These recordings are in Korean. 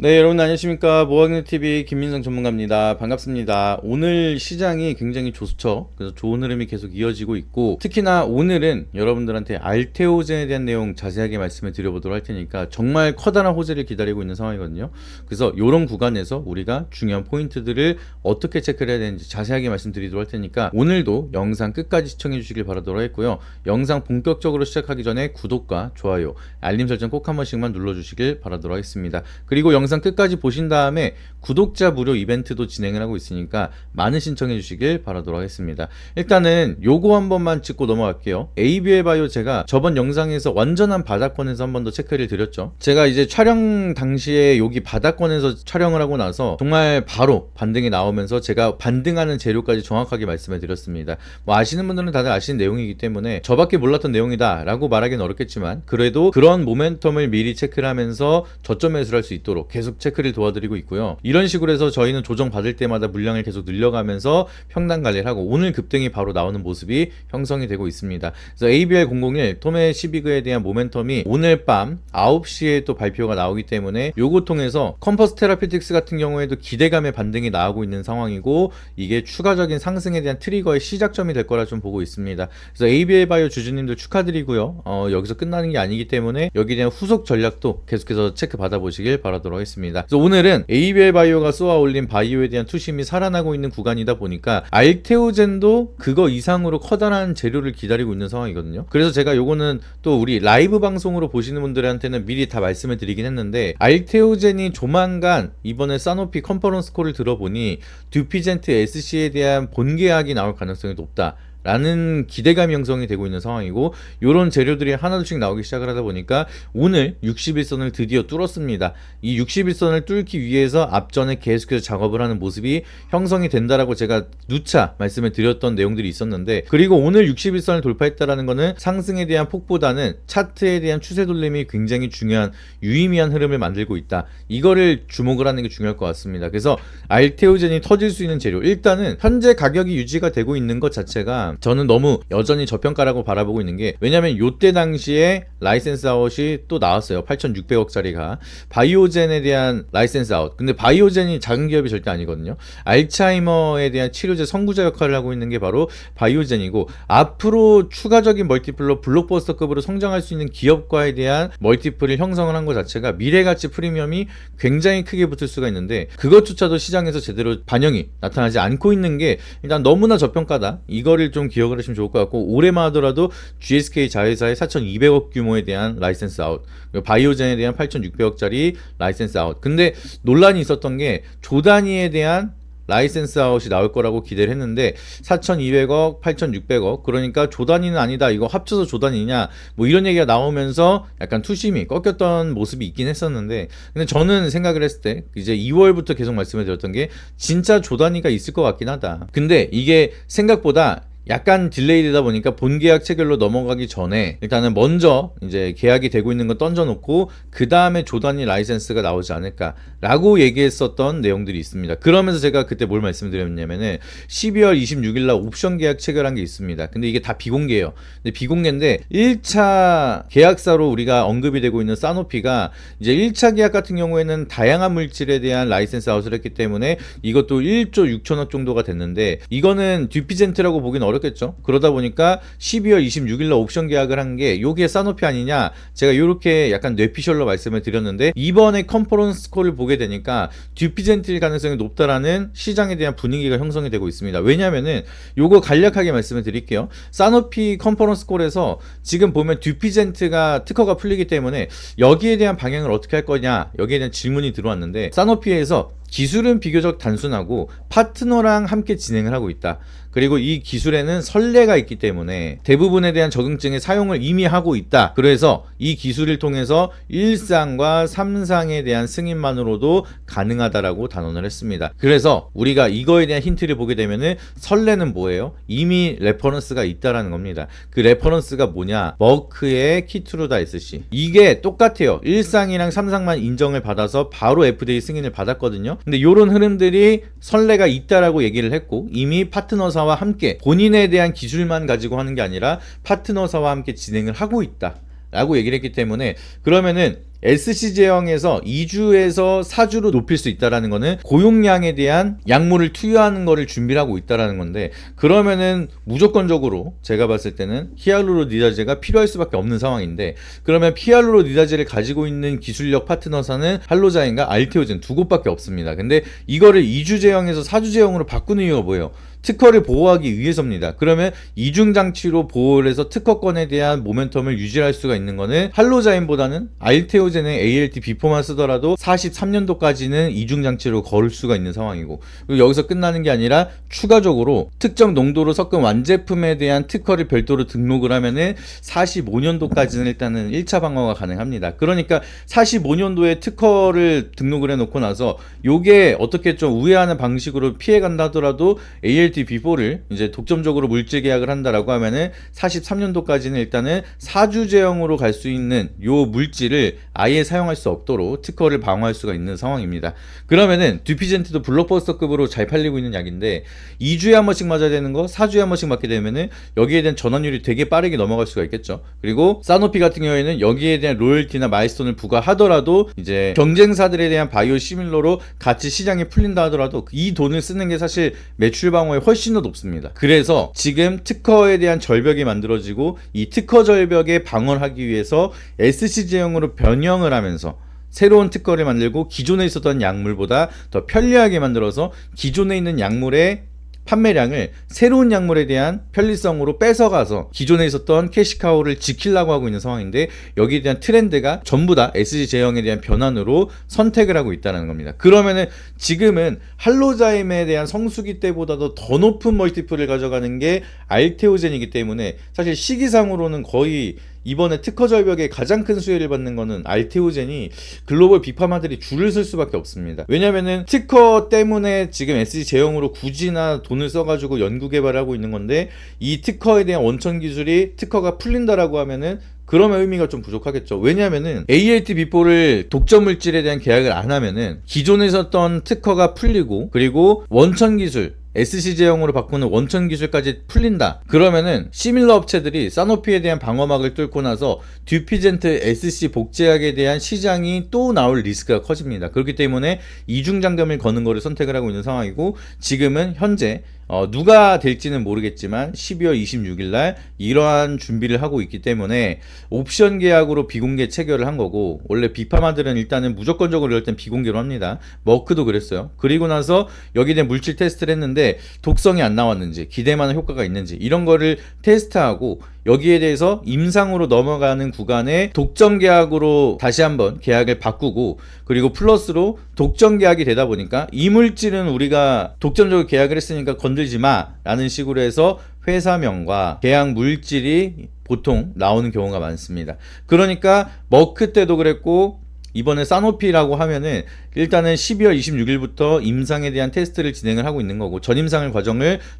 네, 여러분 안녕하십니까. 모아ግ네TV 김민성 전문가입니다. 반갑습니다. 오늘 시장이 굉장히 좋죠. 그래서 좋은 흐름이 계속 이어지고 있고, 특히나 오늘은 여러분들한테 알테오젠에 대한 내용 자세하게 말씀을 드려보도록 할 테니까 정말 커다란 호재를 기다리고 있는 상황이거든요. 그래서 이런 구간에서 우리가 중요한 포인트들을 어떻게 체크를 해야 되는지 자세하게 말씀드리도록 할 테니까 오늘도 영상 끝까지 시청해 주시길 바라도록 했고요. 영상 본격적으로 시작하기 전에 구독과 좋아요, 알림 설정 꼭 한 번씩만 눌러주시길 바라도록 하겠습니다. 그리고 영상 끝까지 보신 다음에 구독자 무료 이벤트도 진행을 하고 있으니까 많은 신청해 주시길 바라도록 하겠습니다. 일단은 요거 한 번만 짚고 넘어갈게요. ABL 바이오 제가 저번 영상에서 완전한 바닥권에서 한 번 더 체크를 드렸죠. 제가 이제 촬영 당시에 여기 바닥권에서 촬영을 하고 나서 정말 바로 반등이 나오면서 제가 반등하는 재료까지 정확하게 말씀을 드렸습니다. 뭐 아시는 분들은 다들 아시는 내용이기 때문에 저밖에 몰랐던 내용이다 라고 말하기는 어렵겠지만, 그래도 그런 모멘텀을 미리 체크를 하면서 저점 매수를 할 수 있도록 계속 체크를 도와드리고 있고요. 이런 식으로 해서 저희는 조정 받을 때마다 물량을 계속 늘려가면서 평단 관리를 하고 오늘 급등이 바로 나오는 모습이 형성이 되고 있습니다. 그래서 ABL001 토메 시비그에 대한 모멘텀이 오늘 밤 9시에 또 발표가 나오기 때문에 요거 통해서 컴퍼스 테라피틱스 같은 경우에도 기대감의 반등이 나오고 있는 상황이고, 이게 추가적인 상승에 대한 트리거의 시작점이 될 거라 좀 보고 있습니다. 그래서 ABL 바이오 주주님들 축하드리고요. 여기서 끝나는 게 아니기 때문에 여기에 대한 후속 전략도 계속해서 체크 받아보시길 바라도록 하겠습니다. 그래서 오늘은 ABL 바이오가 쏘아 올린 바이오에 대한 투심이 살아나고 있는 구간이다 보니까 알테오젠도 그거 이상으로 커다란 재료를 기다리고 있는 상황이거든요. 그래서 제가 요거는 또 우리 라이브 방송으로 보시는 분들한테는 미리 다 말씀을 드리긴 했는데, 알테오젠이 조만간 이번에 사노피 컨퍼런스 콜을 들어보니 듀피젠트 SC에 대한 본계약이 나올 가능성이 높다 라는 기대감이 형성이 되고 있는 상황이고, 요런 재료들이 하나둘씩 나오기 시작을 하다 보니까 오늘 60일선을 드디어 뚫었습니다. 이 60일선을 뚫기 위해서 앞전에 계속해서 작업을 하는 모습이 형성이 된다라고 제가 누차 말씀을 드렸던 내용들이 있었는데, 그리고 오늘 60일선을 돌파했다라는 거는 상승에 대한 폭보다는 차트에 대한 추세 돌림이 굉장히 중요한 유의미한 흐름을 만들고 있다, 이거를 주목을 하는 게 중요할 것 같습니다. 그래서 알테오젠이 터질 수 있는 재료, 일단은 현재 가격이 유지가 되고 있는 것 자체가 저는 너무 여전히 저평가라고 바라보고 있는 게, 왜냐면 요때 당시에 라이센스 아웃이 또 나왔어요. 8,600억짜리가 바이오젠에 대한 라이센스 아웃. 근데 바이오젠이 작은 기업이 절대 아니거든요. 알츠하이머에 대한 치료제 선구자 역할을 하고 있는 게 바로 바이오젠이고, 앞으로 추가적인 멀티플로 블록버스터급으로 성장할 수 있는 기업과에 대한 멀티플을 형성을 한 것 자체가 미래가치 프리미엄이 굉장히 크게 붙을 수가 있는데, 그것조차도 시장에서 제대로 반영이 나타나지 않고 있는 게 일단 너무나 저평가다, 이거를 좀 기억을 하시면 좋을 것 같고, 올해만 하더라도 GSK 자회사의 4,200억 규모에 대한 라이센스 아웃, 바이오젠에 대한 8,600억짜리 라이센스 아웃. 근데 논란이 있었던 게 조단위에 대한 라이센스 아웃이 나올 거라고 기대를 했는데 4,200억, 8,600억, 그러니까 조단위는 아니다, 이거 합쳐서 조단위냐, 뭐 이런 얘기가 나오면서 약간 투심이 꺾였던 모습이 있긴 했었는데, 근데 저는 생각을 했을 때 이제 2월부터 계속 말씀을 드렸던 게 진짜 조단위가 있을 것 같긴 하다. 근데 이게 생각보다 약간 딜레이 되다 보니까 본계약 체결로 넘어가기 전에 일단은 먼저 이제 계약이 되고 있는 거 던져놓고 그 다음에 조단위 라이센스가 나오지 않을까 라고 얘기했었던 내용들이 있습니다. 그러면서 제가 그때 뭘 말씀드렸냐면은 12월 26일 날 옵션 계약 체결한 게 있습니다. 근데 이게 다 비공개예요. 근데 비공개인데 1차 계약사로 우리가 언급이 되고 있는 사노피가 이제 1차 계약 같은 경우에는 다양한 물질에 대한 라이센스 아웃을 했기 때문에 이것도 1조 6천억 정도가 됐는데, 이거는 듀피젠트라고 보기는 어렵겠죠. 그러다 보니까 12월 26일날 옵션 계약을 한 게 요게 사노피 아니냐, 제가 요렇게 약간 뇌피셜로 말씀을 드렸는데, 이번에 컨퍼런스 콜을 보게 되니까 듀피젠트일 가능성이 높다라는 시장에 대한 분위기가 형성이 되고 있습니다. 왜냐면은 요거 간략하게 말씀을 드릴게요. 사노피 컨퍼런스 콜에서 지금 보면 듀피젠트가 특허가 풀리기 때문에 여기에 대한 방향을 어떻게 할 거냐, 여기에 대한 질문이 들어왔는데, 사노피에서 기술은 비교적 단순하고 파트너랑 함께 진행을 하고 있다. 그리고 이 기술에는 선례가 있기 때문에 대부분에 대한 적응증의 사용을 이미 하고 있다. 그래서 이 기술을 통해서 1상과 3상에 대한 승인만으로도 가능하다라고 단언을 했습니다. 그래서 우리가 이거에 대한 힌트를 보게 되면은 선례는 뭐예요? 이미 레퍼런스가 있다라는 겁니다. 그 레퍼런스가 뭐냐? 머크의 키트루다 SC. 이게 똑같아요. 1상이랑 3상만 인정을 받아서 바로 FDA 승인을 받았거든요. 근데 이런 흐름들이 선례가 있다라고 얘기를 했고, 이미 파트너사와 함께 본인에 대한 기술만 가지고 하는 게 아니라 파트너사와 함께 진행을 하고 있다 라고 얘기를 했기 때문에, 그러면은 SC 제형에서 2주에서 4주로 높일 수 있다라는 거는 고용량에 대한 약물을 투여하는 거를 준비를 하고 있다라는 건데, 그러면은 무조건적으로 제가 봤을 때는 히알루로니다제가 필요할 수밖에 없는 상황인데, 그러면 히알루로니다제를 가지고 있는 기술력 파트너사는 할로자인과 알테오젠 두 곳밖에 없습니다. 근데 이거를 2주 제형에서 4주 제형으로 바꾸는 이유가 뭐예요? 특허를 보호하기 위해서입니다. 그러면 이중장치로 보호를 해서 특허권에 대한 모멘텀을 유지할 수가 있는 거는 할로자인보다는 알테오젠의 ALT 비포만 쓰더라도 43년도까지는 이중장치로 걸을 수가 있는 상황이고, 그리고 여기서 끝나는 게 아니라 추가적으로 특정 농도로 섞은 완제품에 대한 특허를 별도로 등록을 하면은 45년도까지는 일단은 1차 방어가 가능합니다. 그러니까 45년도에 특허를 등록을 해놓고 나서 요게 어떻게 좀 우회하는 방식으로 피해간다 하더라도 ALT-B4를 이제 독점적으로 물질 계약을 한다라고 하면은 43년도까지는 일단은 4주 제형으로 갈 수 있는 요 물질을 아예 사용할 수 없도록 특허를 방어할 수가 있는 상황입니다. 그러면은 듀피젠트도 블록버스터급으로 잘 팔리고 있는 약인데 2주에 한 번씩 맞아야 되는 거 4주에 한 번씩 맞게 되면은 여기에 대한 전환율이 되게 빠르게 넘어갈 수가 있겠죠. 그리고 사노피 같은 경우에는 여기에 대한 로열티나 마일스톤을 부과하더라도 이제 경쟁사들에 대한 바이오 시밀러로 같이 시장이 풀린다 하더라도 이 돈을 쓰는 게 사실 매출 방어에 훨씬 더 높습니다. 그래서 지금 특허에 대한 절벽이 만들어지고 이 특허 절벽에 방어를 하기 위해서 SC 제형으로 변형을 하면서 새로운 특허를 만들고 기존에 있었던 약물보다 더 편리하게 만들어서 기존에 있는 약물의 판매량을 새로운 약물에 대한 편리성으로 뺏어가서 기존에 있었던 캐시카우를 지키려고 하고 있는 상황인데, 여기에 대한 트렌드가 전부 다 SG 제형에 대한 변환으로 선택을 하고 있다는 겁니다. 그러면은 지금은 할로자임에 대한 성수기 때보다도 더 높은 멀티플을 가져가는 게 알테오젠이기 때문에 사실 시기상으로는 거의 이번에 특허 절벽에 가장 큰 수혜를 받는 거는 알테오젠이 글로벌 빅파마들이 줄을 쓸 수밖에 없습니다. 왜냐면은 특허 때문에 지금 SG 제형으로 굳이나 돈을 써가지고 연구 개발을 하고 있는 건데, 이 특허에 대한 원천 기술이 특허가 풀린다라고 하면은 그러면 의미가 좀 부족하겠죠. 왜냐하면은 ALT-B4를 독점 물질에 대한 계약을 안 하면은 기존에 있었던 특허가 풀리고, 그리고 원천 기술 SC 제형으로 바꾸는 원천 기술까지 풀린다. 그러면은 시밀러 업체들이 사노피에 대한 방어막을 뚫고 나서 듀피젠트 SC 복제약에 대한 시장이 또 나올 리스크가 커집니다. 그렇기 때문에 이중장점을 거는 거를 선택을 하고 있는 상황이고, 지금은 현재 누가 될지는 모르겠지만 12월 26일 날 이러한 준비를 하고 있기 때문에 옵션 계약으로 비공개 체결을 한 거고, 원래 비파마들은 일단은 무조건적으로 이럴 땐 비공개로 합니다. 머크도 그랬어요. 그리고 나서 여기에 대한 물질 테스트를 했는데 독성이 안 나왔는지, 기대만한 효과가 있는지 이런 거를 테스트하고, 여기에 대해서 임상으로 넘어가는 구간에 독점 계약으로 다시 한번 계약을 바꾸고, 그리고 플러스로 독점 계약이 되다 보니까 이 물질은 우리가 독점적으로 계약을 했으니까 건들지 마 라는 식으로 해서 회사명과 계약 물질이 보통 나오는 경우가 많습니다. 그러니까 머크 때도 그랬고, 이번에 사노피라고 하면은 일단은 12월 26일부터 임상에 대한 테스트를 진행을 하고 있는 거고, 전임상을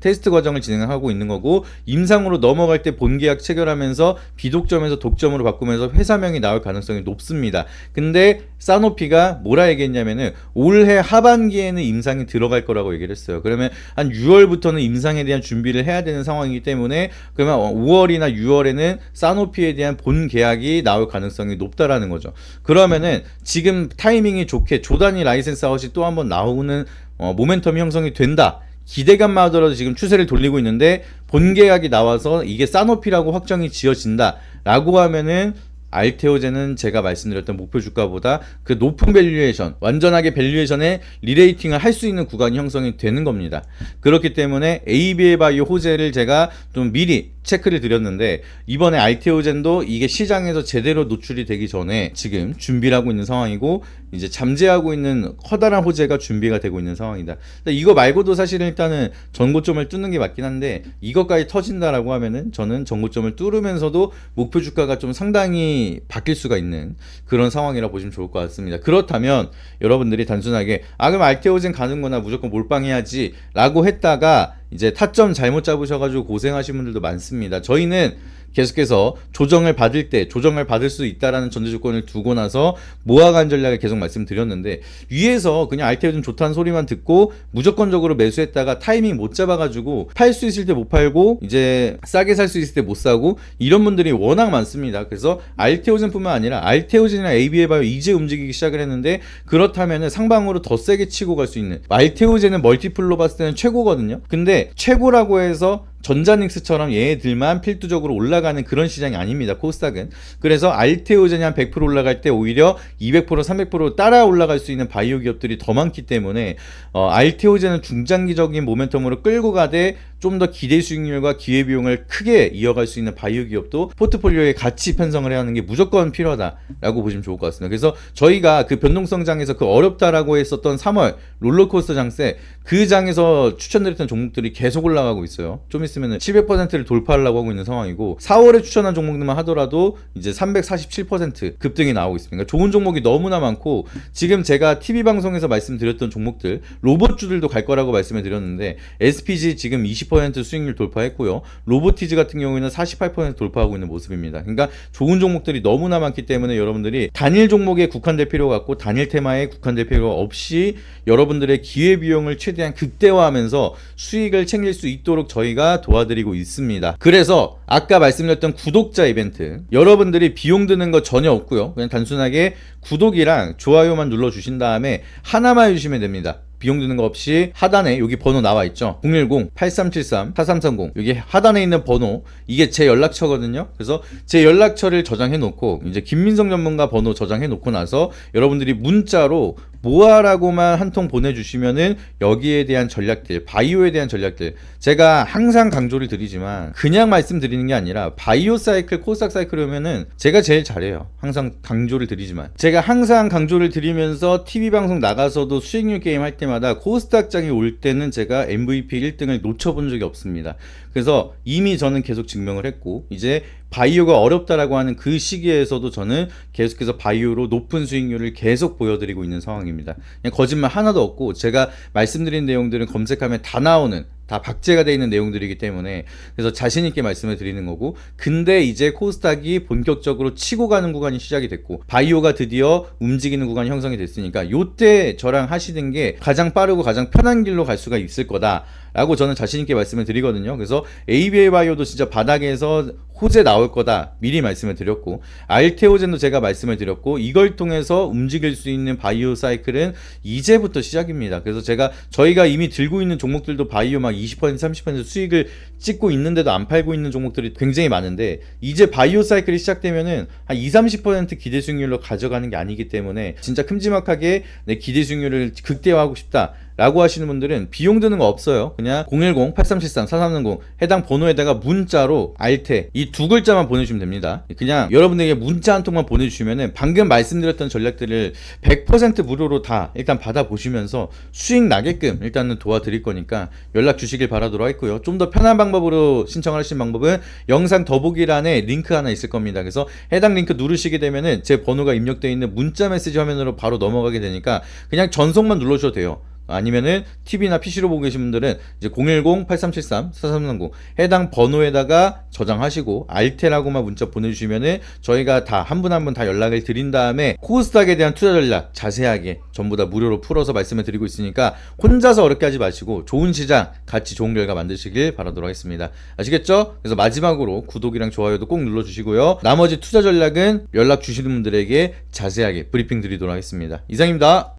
테스트 과정을 진행하고 있는 거고, 임상으로 넘어갈 때 본계약 체결하면서 비독점에서 독점으로 바꾸면서 회사명이 나올 가능성이 높습니다. 근데 사노피가 뭐라 얘기했냐면은 올해 하반기에는 임상이 들어갈 거라고 얘기를 했어요. 그러면 한 6월부터는 임상에 대한 준비를 해야 되는 상황이기 때문에, 그러면 5월이나 6월에는 사노피에 대한 본 계약이 나올 가능성이 높다라는 거죠. 그러면은 지금 타이밍이 좋게 조단위 라이센스 아웃이 또 한번 나오는 모멘텀이 형성이 된다, 기대감만 하더라도 지금 추세를 돌리고 있는데 본 계약이 나와서 이게 사노피라고 확정이 지어진다 라고 하면은 알테오젠은 제가 말씀드렸던 목표 주가보다 그 높은 밸류에이션, 완전하게 밸류에이션에 리레이팅을 할 수 있는 구간이 형성이 되는 겁니다. 그렇기 때문에 ABA 바이오 호재를 제가 좀 미리 체크를 드렸는데, 이번에 알테오젠도 이게 시장에서 제대로 노출이 되기 전에 지금 준비를 하고 있는 상황이고, 이제 잠재하고 있는 커다란 호재가 준비가 되고 있는 상황이다. 이거 말고도 사실은 일단은 전고점을 뚫는 게 맞긴 한데, 이것까지 터진다라고 하면은 저는 전고점을 뚫으면서도 목표 주가가 좀 상당히 바뀔 수가 있는 그런 상황이라 보시면 좋을 것 같습니다. 그렇다면 여러분들이 단순하게 그럼 알테오젠 가는 거나 무조건 몰빵해야지 라고 했다가 이제 타점 잘못 잡으셔가지고 고생하신 분들도 많습니다. 저희는 계속해서 조정을 받을 수 있다라는 전제 조건을 두고 나서 모아간 전략을 계속 말씀드렸는데, 위에서 그냥 알테오젠 좋다는 소리만 듣고 무조건적으로 매수했다가 타이밍 못 잡아가지고 팔 수 있을 때 못 팔고 이제 싸게 살 수 있을 때 못 사고 이런 분들이 워낙 많습니다. 그래서 알테오젠뿐만 아니라 알테오젠이나 ABA-바이오 이제 움직이기 시작을 했는데, 그렇다면은 상방으로 더 세게 치고 갈 수 있는, 알테오젠은 멀티플로 봤을 때는 최고거든요. 근데 최고라고 해서 전자닉스처럼 얘네들만 필두적으로 올라가는 그런 시장이 아닙니다, 코스닥은. 그래서 알테오젠이 한 100% 올라갈 때 오히려 200% 300% 따라 올라갈 수 있는 바이오 기업들이 더 많기 때문에 알테오젠은 중장기적인 모멘텀으로 끌고 가되 좀 더 기대 수익률과 기회비용을 크게 이어갈 수 있는 바이오 기업도 포트폴리오에 같이 편성을 해야 하는 게 무조건 필요하다라고 보시면 좋을 것 같습니다. 그래서 저희가 그 변동성 장에서 그 어렵다라고 했었던 3월 롤러코스터 장세, 그 장에서 추천드렸던 종목들이 계속 올라가고 있어요. 좀 있으면 700%를 돌파하려고 하고 있는 상황이고, 4월에 추천한 종목들만 하더라도 이제 347% 급등이 나오고 있습니다. 그러니까 좋은 종목이 너무나 많고, 지금 제가 TV 방송에서 말씀드렸던 종목들, 로봇주들도 갈 거라고 말씀을 드렸는데 SPG 지금 20% 수익률 돌파했고요. 로보티즈 같은 경우에는 48% 돌파하고 있는 모습입니다. 그러니까 좋은 종목들이 너무나 많기 때문에 여러분들이 단일 종목에 국한될 필요가 없고 단일 테마에 국한될 필요가 없이 여러분들의 기회비용을 최대한 극대화하면서 수익을 챙길 수 있도록 저희가 도와드리고 있습니다. 그래서 아까 말씀드렸던 구독자 이벤트, 여러분들이 비용 드는 거 전혀 없고요. 그냥 단순하게 구독이랑 좋아요만 눌러주신 다음에 하나만 해주시면 됩니다. 비용 드는 거 없이 하단에 여기 번호 나와 있죠. 010-8373-4330, 여기 하단에 있는 번호, 이게 제 연락처거든요. 그래서 제 연락처를 저장해 놓고 이제 김민성 전문가 번호 저장해 놓고 나서 여러분들이 문자로 모아라고만 한 통 보내주시면은 여기에 대한 전략들, 바이오에 대한 전략들, 제가 항상 강조를 드리지만 그냥 말씀드리는 게 아니라 바이오 사이클, 코스닥 사이클 오면은 제가 제일 잘해요. 항상 강조를 드리지만 제가 항상 강조를 드리면서 TV 방송 나가서도 수익률 게임 할 때마다 코스닥장이 올 때는 제가 MVP 1등을 놓쳐본 적이 없습니다. 그래서 이미 저는 계속 증명을 했고, 이제 바이오가 어렵다라고 하는 그 시기에서도 저는 계속해서 바이오로 높은 수익률을 계속 보여드리고 있는 상황입니다. 그냥 거짓말 하나도 없고, 제가 말씀드린 내용들은 검색하면 다 나오는, 다 박제가 되어 있는 내용들이기 때문에 그래서 자신 있게 말씀을 드리는 거고, 근데 이제 코스닥이 본격적으로 치고 가는 구간이 시작이 됐고 바이오가 드디어 움직이는 구간이 형성이 됐으니까 요때 저랑 하시는 게 가장 빠르고 가장 편한 길로 갈 수가 있을 거다 라고 저는 자신 있게 말씀을 드리거든요. 그래서 ABA 바이오도 진짜 바닥에서 호재 나올 거다 미리 말씀을 드렸고, 알테오젠도 제가 말씀을 드렸고, 이걸 통해서 움직일 수 있는 바이오 사이클은 이제부터 시작입니다. 그래서 저희가 이미 들고 있는 종목들도 바이오 막 20% 30% 수익을 찍고 있는데도 안 팔고 있는 종목들이 굉장히 많은데, 이제 바이오 사이클이 시작되면은 한 20-30% 기대 수익률로 가져가는 게 아니기 때문에 진짜 큼지막하게 내 기대 수익률을 극대화하고 싶다 라고 하시는 분들은 비용 드는 거 없어요. 그냥 010-8373-4330 해당 번호에다가 문자로 알테 이 두 글자만 보내주시면 됩니다. 그냥 여러분에게 문자 한 통만 보내주시면은 방금 말씀드렸던 전략들을 100% 무료로 다 일단 받아보시면서 수익 나게끔 일단은 도와드릴 거니까 연락 주시길 바라도록 하겠고요. 좀 더 편한 방법으로 신청을 하시는 방법은 영상 더보기란에 링크 하나 있을 겁니다. 그래서 해당 링크 누르시게 되면은 제 번호가 입력되어 있는 문자 메시지 화면으로 바로 넘어가게 되니까 그냥 전송만 눌러주셔도 돼요. 아니면은 TV나 PC로 보고 계신 분들은 이제 010-8373-4330 해당 번호에다가 저장하시고 알테라고만 문자 보내주시면은 저희가 다 한 분 한 분 다 연락을 드린 다음에 코스닥에 대한 투자 전략 자세하게 전부 다 무료로 풀어서 말씀을 드리고 있으니까 혼자서 어렵게 하지 마시고 좋은 시장 같이 좋은 결과 만드시길 바라도록 하겠습니다. 아시겠죠? 그래서 마지막으로 구독이랑 좋아요도 꼭 눌러주시고요. 나머지 투자 전략은 연락 주시는 분들에게 자세하게 브리핑 드리도록 하겠습니다. 이상입니다.